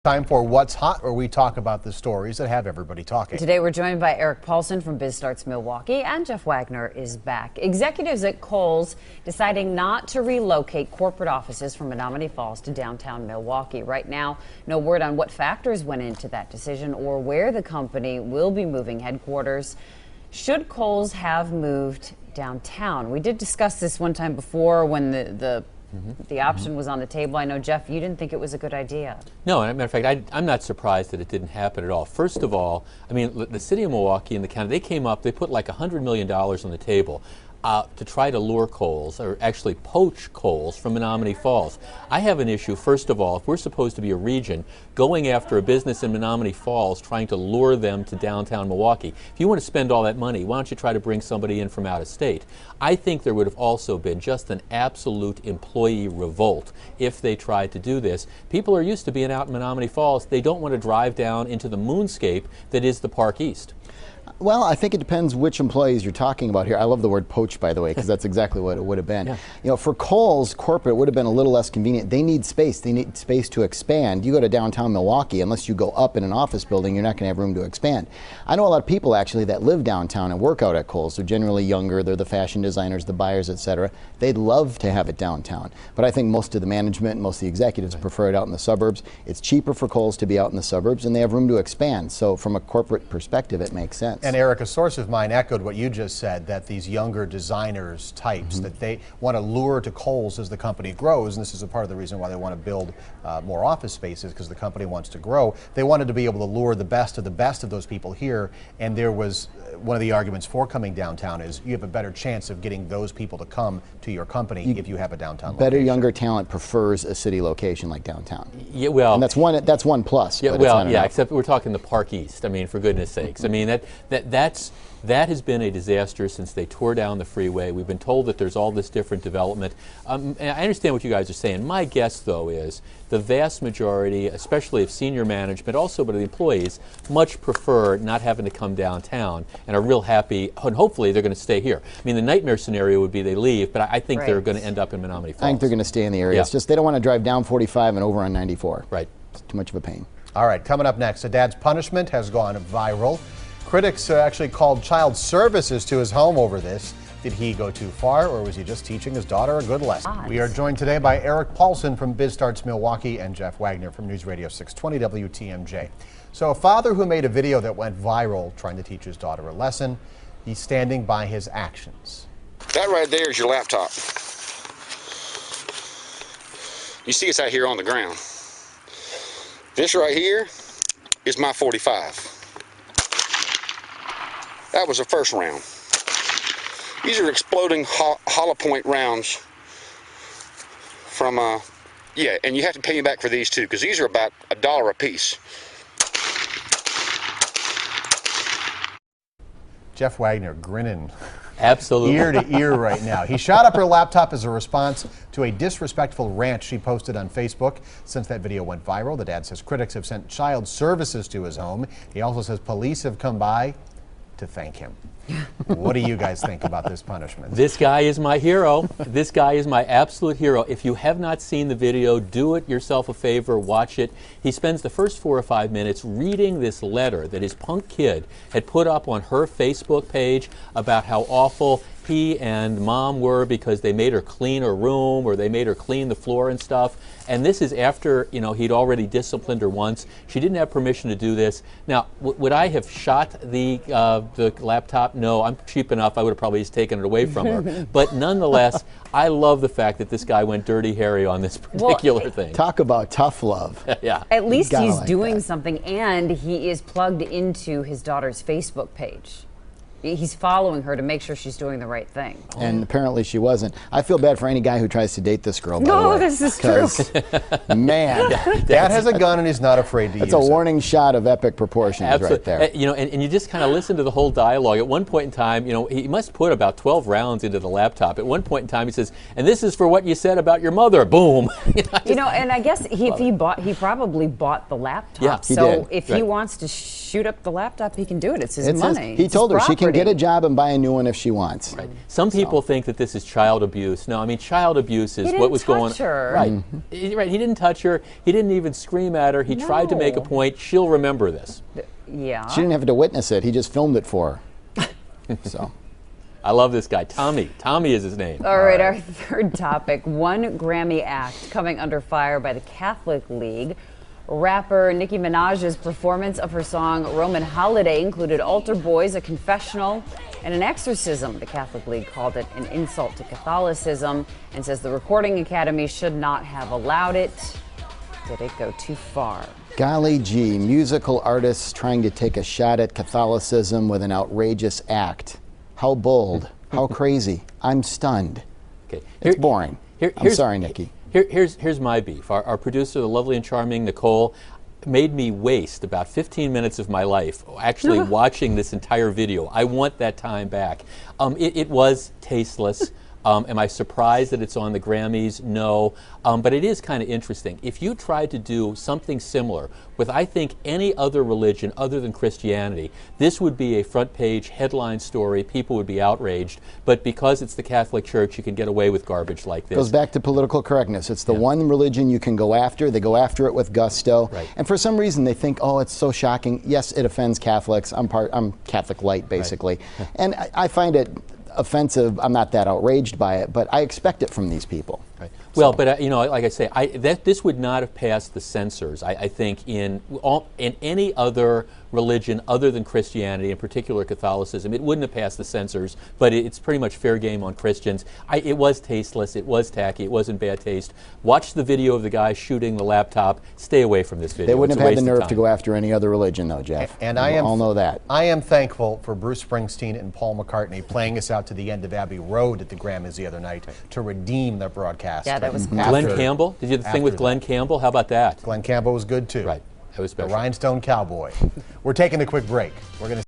Time for What's Hot, where we talk about the stories that have everybody talking. Today we're joined by Paulsen from Bizstarts Milwaukee, and Jeff Wagner is back. Executives at Kohl's deciding not to relocate corporate offices from Menomonee Falls to downtown Milwaukee. Right now, no word on what factors went into that decision or where the company will be moving headquarters. Should Kohl's have moved downtown? We did discuss this one time before when the option was on the table. I know, Jeff, you didn't think it was a good idea. No, as a matter of fact, I'm not surprised that it didn't happen at all. First of all, I mean, the city of Milwaukee and the county, they put like $100 million on the table to try to lure Kohl's, or actually poach Kohl's, from Menomonee Falls. I have an issue, first of all, if we're supposed to be a region, going after a business in Menomonee Falls, trying to lure them to downtown Milwaukee. If you want to spend all that money, why don't you try to bring somebody in from out of state? I think there would have also been just an absolute employee revolt if they tried to do this. People are used to being out in Menomonee Falls. They don't want to drive down into the moonscape that is the Park East. Well, I think it depends which employees you're talking about here. I love the word poach, by the way, because that's exactly what it would have been. Yeah. You know, for Kohl's, corporate would have been a little less convenient. They need space. They need space to expand. You go to downtown Milwaukee, unless you go up in an office building, you're not going to have room to expand. I know a lot of people actually that live downtown and work out at Kohl's. They're generally younger. They're the fashion designers, the buyers, etc. They'd love to have it downtown. But I think most of the management and most of the executives prefer it out in the suburbs. It's cheaper for Kohl's to be out in the suburbs, and they have room to expand. So from a corporate perspective, it makes sense. And Eric, a source of mine echoed what you just said, that these younger designers types, that they want to lure to Kohl's as the company grows, and this is a part of the reason why they want to build more office spaces, because the company wants to grow. They wanted to be able to lure the best of those people here, and there was one of the arguments for coming downtown is you have a better chance of getting those people to come to your company if you have a downtown better location. Younger talent prefers a city location like downtown. Yeah, well, and that's one plus. Yeah, well, yeah, except we're talking the Park East. I mean, for goodness sakes. I mean, that has been a disaster since they tore down the freeway. We've been told that there's all this different development. And I understand what you guys are saying. My guess, though, is the vast majority, especially of senior management, also but the employees, much prefer not having to come downtown and are real happy, and hopefully they're going to stay here. I mean, the nightmare scenario would be they leave, but I think they're going to end up in Menomonee Falls. I think they're going to stay in the area. Yeah. It's just they don't want to drive down 45 and over on 94. Right. It's too much of a pain. All right, coming up next, a dad's punishment has gone viral. Critics actually called child services to his home over this. Did he go too far, or was he just teaching his daughter a good lesson? We are joined today by Paulsen from Bizstarts Milwaukee and Jeff Wagner from News Radio 620 WTMJ. So a father who made a video that went viral trying to teach his daughter a lesson, he's standing by his actions. That right there is your laptop. You see it's out here on the ground. This right here is my 45. That was the first round. These are exploding hollow point rounds from, yeah, and you have to pay me back for these too, because these are about $1 a piece. Jeff Wagner grinning. Absolutely. Ear to ear right now. He shot up her laptop as a response to a disrespectful rant she posted on Facebook. Since that video went viral, the dad says critics have sent child services to his home. He also says police have come by to thank him. What do you guys think about this punishment? This guy is my hero. This guy is my absolute hero. If you have not seen the video, do it yourself a favor, watch it. He spends the first 4 or 5 minutes reading this letter that his punk kid had put up on her Facebook page about how awful he and mom were because they made her clean her room or they made her clean the floor and stuff. And this is after, you know, he'd already disciplined her once. She didn't have permission to do this. Now, would I have shot the laptop? No, I'm cheap enough. I would have probably just taken it away from her. But nonetheless, I love the fact that this guy went dirty Harry on this particular thing. Talk about tough love. Yeah. At least he's doing something, and he is plugged into his daughter's Facebook page. He's following her to make sure she's doing the right thing. And apparently she wasn't. I feel bad for any guy who tries to date this girl, by the No, way. this is true. Man. Dad has a gun and he's not afraid to use it. That's a warning shot of epic proportions right there. You know, and you just kind of listen to the whole dialogue. At one point in time, you know, he must put about 12 rounds into the laptop. At one point in time, he says, and this is for what you said about your mother. Boom. You know, and I guess he probably bought the laptop. Yeah, he so did. if he wants to shoot up the laptop, he can do it. It's his money. He told her she can can get a job and buy a new one if she wants. Right. Some people think that this is child abuse. No, I mean, child abuse is what was going on. Right. Right. He didn't touch her. He didn't even scream at her. He tried to make a point. She'll remember this. Yeah. She didn't have to witness it. He just filmed it for her. So. I love this guy. Tommy. Tommy is his name. All right, our third topic. One Grammy act coming under fire by the Catholic League. Rapper Nicki Minaj's performance of her song Roman Holiday included altar boys, a confessional, and an exorcism. The Catholic League called it an insult to Catholicism and says the Recording Academy should not have allowed it. Did it go too far? Golly gee, musical artists trying to take a shot at Catholicism with an outrageous act. How bold, how crazy. I'm stunned. Okay. It's boring. I'm sorry, Nicki. Here's my beef. Our producer, the lovely and charming Nicole, made me waste about 15 minutes of my life actually watching this entire video. I want that time back. It was tasteless. Am I surprised that it's on the Grammys? No. But it is kind of interesting. If you tried to do something similar with, I think, any other religion other than Christianity, this would be a front page headline story. People would be outraged. But because it's the Catholic Church, you can get away with garbage like this. Goes back to political correctness. It's the one religion you can go after. They go after it with gusto. Right. And for some reason, they think, oh, it's so shocking. Yes, it offends Catholics. I'm Catholic light, basically. Right. And I find it offensive. I'm not that outraged by it, but I expect it from these people. Right. Well, but you know, like I say, this would not have passed the censors. I think in any other religion other than Christianity, in particular Catholicism, it wouldn't have passed the censors. But it's pretty much fair game on Christians. It was tasteless. It was tacky. It was in bad taste. Watch the video of the guy shooting the laptop. Stay away from this video. They wouldn't have had the nerve to go after any other religion, though, Jeff. And we all know that. I am thankful for Bruce Springsteen and Paul McCartney playing us out to the end of Abbey Road at the Grammys the other night to redeem their broadcast. Yeah, that was Glenn Campbell. Did you have the thing with Glenn Campbell? How about that? Glenn Campbell was good too. Right. That was special. The Rhinestone Cowboy. We're taking a quick break. We're going to